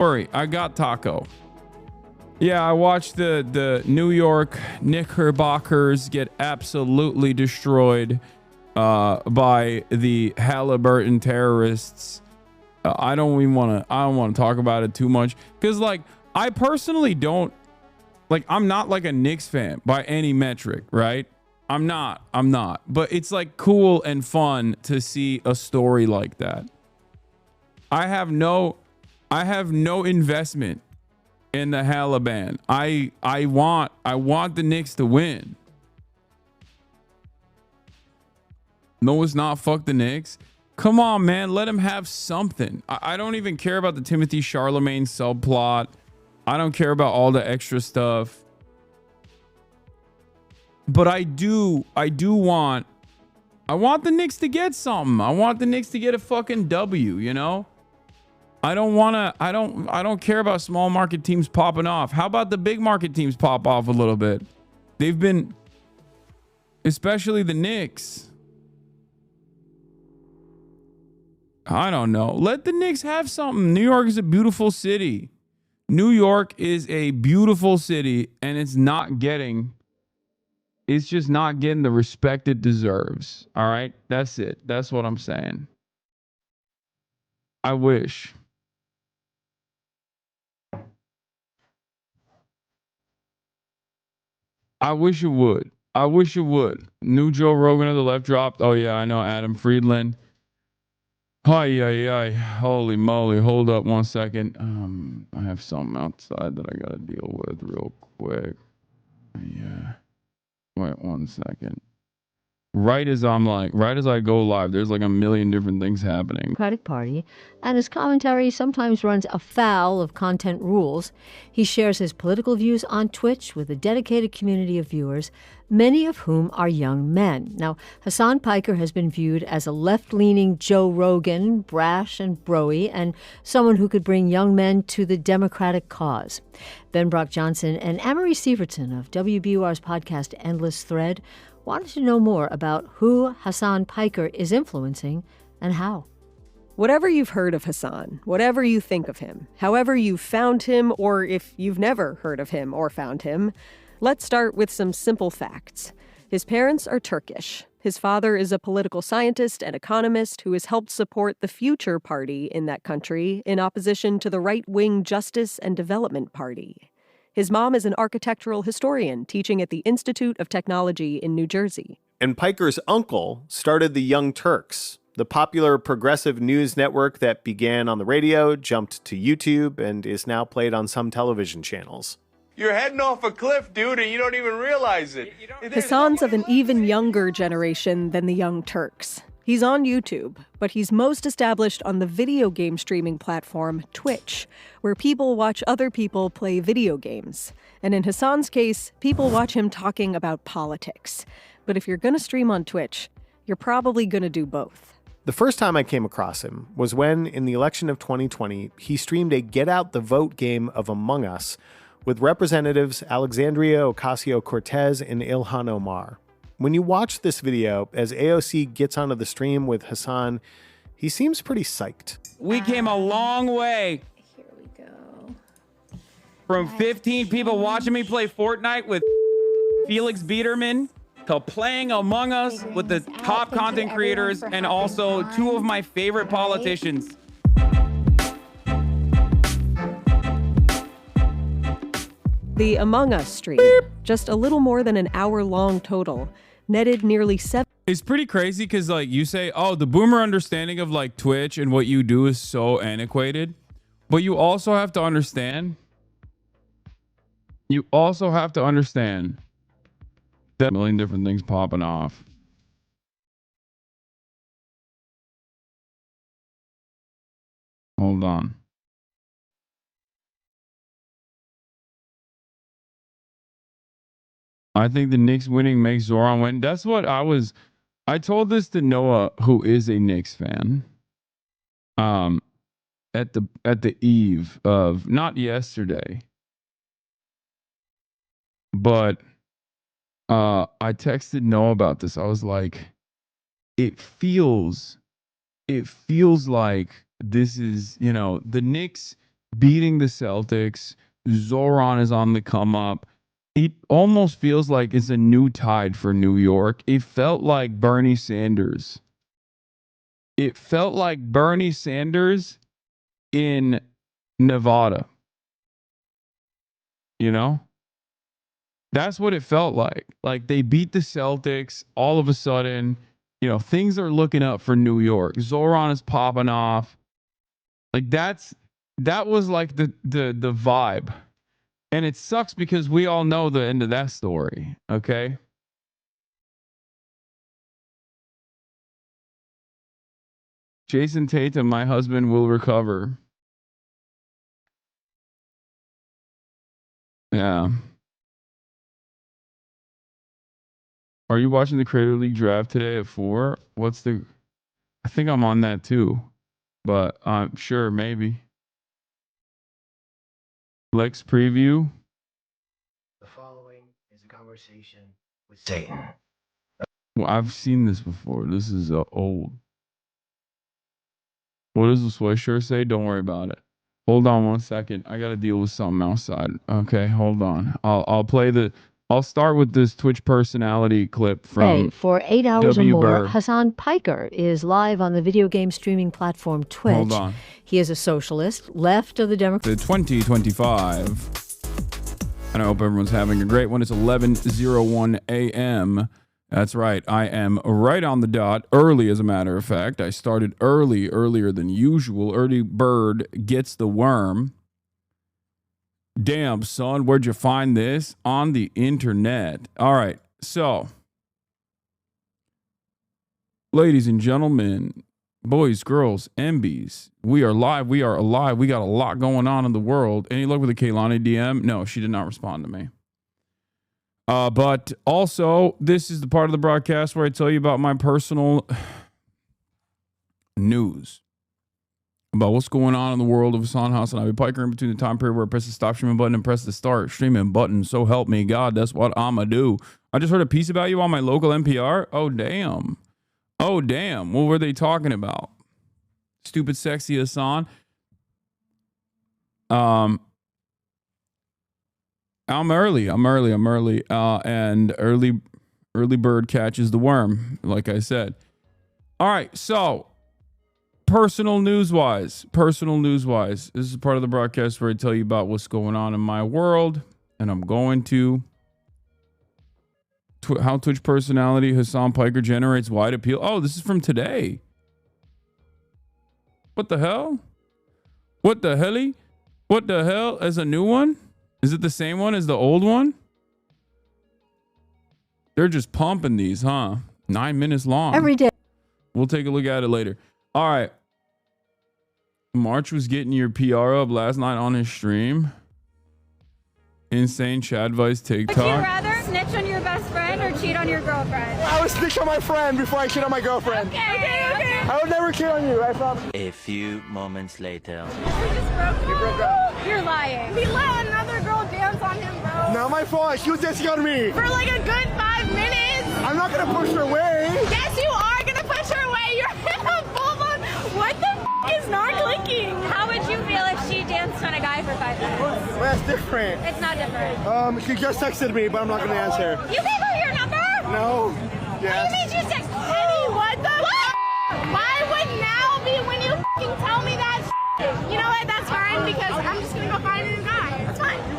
Worry, I got taco. Yeah, I watched the New York Knickerbockers get absolutely destroyed by the Halliburton terrorists. I don't want to talk about it too much because, like, I personally don't, like, I'm not like a Knicks fan by any metric, right? I'm not. But it's like cool and fun to see a story like that. I have no investment in the Halliburton. I want the Knicks to win. No, it's not. Fuck the Knicks. Come on, man. Let him have something. I don't even care about the Timothy Charlemagne subplot. I don't care about all the extra stuff. But I want the Knicks to get something. I want the Knicks to get a fucking W, you know? I don't care about small market teams popping off. How about the big market teams pop off a little bit? They've been, especially the Knicks. I don't know. Let the Knicks have something. New York is a beautiful city. New York is a beautiful city, and it's just not getting the respect it deserves. All right? That's it. That's what I'm saying. I wish. I wish it would. New Joe Rogan to the left dropped. Oh, yeah, I know. Adam Friedland. Hi. Holy moly. Hold up 1 second. I have something outside that I got to deal with real quick. Yeah. Wait 1 second. Right as I go live, there's like a million different things happening. Democratic Party, and his commentary sometimes runs afoul of content rules. He shares his political views on Twitch with a dedicated community of viewers, many of whom are young men. Now, Hassan Piker has been viewed as a left-leaning Joe Rogan, brash and broy, and someone who could bring young men to the Democratic cause. Ben Brock Johnson and Amory Sievertson of WBUR's podcast Endless Thread wanted to know more about who Hassan Piker is influencing and how. Whatever you've heard of Hassan, whatever you think of him, however you found him, or if you've never heard of him or found him, let's start with some simple facts. His parents are Turkish. His father is a political scientist and economist who has helped support the Future Party in that country in opposition to the right-wing Justice and Development Party. His mom is an architectural historian teaching at the Institute of Technology in New Jersey. And Piker's uncle started the Young Turks, the popular progressive news network that began on the radio, jumped to YouTube, and is now played on some television channels. You're heading off a cliff, dude, and you don't even realize it. Hassan's of an even younger generation than the Young Turks. He's on YouTube, but he's most established on the video game streaming platform Twitch, where people watch other people play video games. And in Hassan's case, people watch him talking about politics. But if you're going to stream on Twitch, you're probably going to do both. The first time I came across him was when, in the election of 2020, he streamed a Get Out the Vote game of Among Us with Representatives Alexandria Ocasio-Cortez and Ilhan Omar. When you watch this video, as AOC gets onto the stream with Hassan, he seems pretty psyched. We came a long way. Here we go. From 15 people watching me play Fortnite with Felix Biederman to playing Among Us with the top content creators and also two of my favorite politicians. The Among Us stream, just a little more than an hour-long total, netted nearly 7. It's pretty crazy because, like, you say, oh, the boomer understanding of, like, Twitch and what you do is so antiquated. But you also have to understand that a million different things popping off. Hold on. I think the Knicks winning makes Zoran win. That's what I told this to Noah, who is a Knicks fan. At the eve of, not yesterday, but I texted Noah about this. I was like, it feels like this is, the Knicks beating the Celtics. Zoran is on the come up. It almost feels like it's a new tide for New York. It felt like Bernie Sanders. It felt like Bernie Sanders in Nevada. You know? That's what it felt like. Like they beat the Celtics. All of a sudden, things are looking up for New York. Zoran is popping off. Like that was like the vibe. And it sucks because we all know the end of that story. Okay. Jason Tatum, my husband, will recover. Yeah. Are you watching the Creator League draft today at 4? I think I'm on that too. But I'm sure, maybe. Lex preview. The following is a conversation with Satan. Well, I've seen this before. This is old. What does the sweatshirt say? Don't worry about it. Hold on 1 second. I gotta deal with something outside. Okay, hold on. I'll start with this Twitch personality clip from for 8 hours W. or more, Burr. Hassan Piker is live on the video game streaming platform Twitch. Hold on. He is a socialist, left of the Democrats. The 2025. And I hope everyone's having a great one. It's 11:01 a.m. That's right. I am right on the dot, early as a matter of fact. I started earlier than usual. Early bird gets the worm. Damn, son, where'd you find this? On the internet. All right. So, ladies and gentlemen, boys, girls, MBs, we are live. We are alive. We got a lot going on in the world. Any luck with the Kaylani DM? No, she did not respond to me. But also, this is the part of the broadcast where I tell you about my personal news about what's going on in the world of Hasanabi Piker in between the time period where I press the stop streaming button and press the start streaming button. So help me God, that's what I'ma do. I just heard a piece about you on my local NPR. Oh, damn. What were they talking about? Stupid, sexy Hassan. I'm early. And early bird catches the worm, like I said. All right, so personal news wise, this is part of the broadcast where I tell you about what's going on in my world, and I'm going to how Twitch personality Hassan Piker generates wide appeal. Oh, this is from today. What the hell? What the hell? As a new one? Is it the same one as the old one? They're just pumping these, huh? 9 minutes long. Every day. We'll take a look at it later. All right. March was getting your PR up last night on his stream. Insane Chad Vice TikTok. Would you rather snitch on your best friend or cheat on your girlfriend? I would snitch on my friend before I cheat on my girlfriend. Okay. I would never cheat on you, I promise. A few moments later. We just broke up. You're lying. We let another girl dance on him, bro. Not my fault. She was dancing on me. For like a good 5 minutes. I'm not gonna push her away. Yes, you are gonna push her away. You're in a full on. What the is not clicking? How would you feel if she danced on a guy for 5 minutes? Well, that's different. It's not different. She just texted me, but I'm not gonna answer. You gave her your number? No. What Yes. do you mean she just texted? Eddie, what the? What? Why would now be when you tell me that? You know what? That's fine because I'm just gonna go find a new guy. That's fine.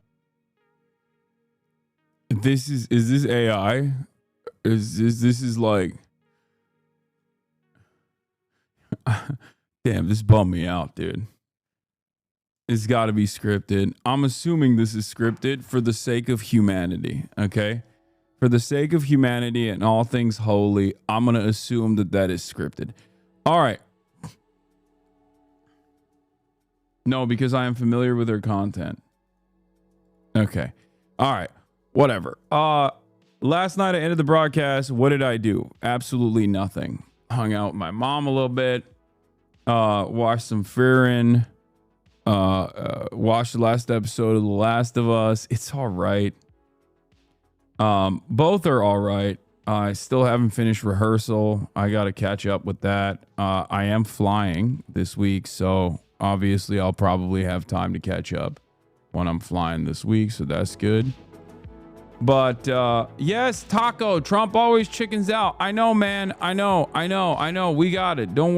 Is this AI? This is like damn, this bummed me out, dude. It's got to be scripted. I'm assuming this is scripted for the sake of humanity, okay? For the sake of humanity and all things holy, I'm going to assume that is scripted. All right. No, because I am familiar with her content. Okay. All right. Whatever. Last night I ended the broadcast. What did I do? Absolutely nothing. Hung out with my mom a little bit. Watched some Fearin'. Watched the last episode of The Last of Us. It's all right. Both are all right. I still haven't finished rehearsal. I got to catch up with that. I am flying this week, so obviously I'll probably have time to catch up when I'm flying this week, so that's good. But yes, Taco, Trump always chickens out. I know, man. I know. We got it. Don't worry.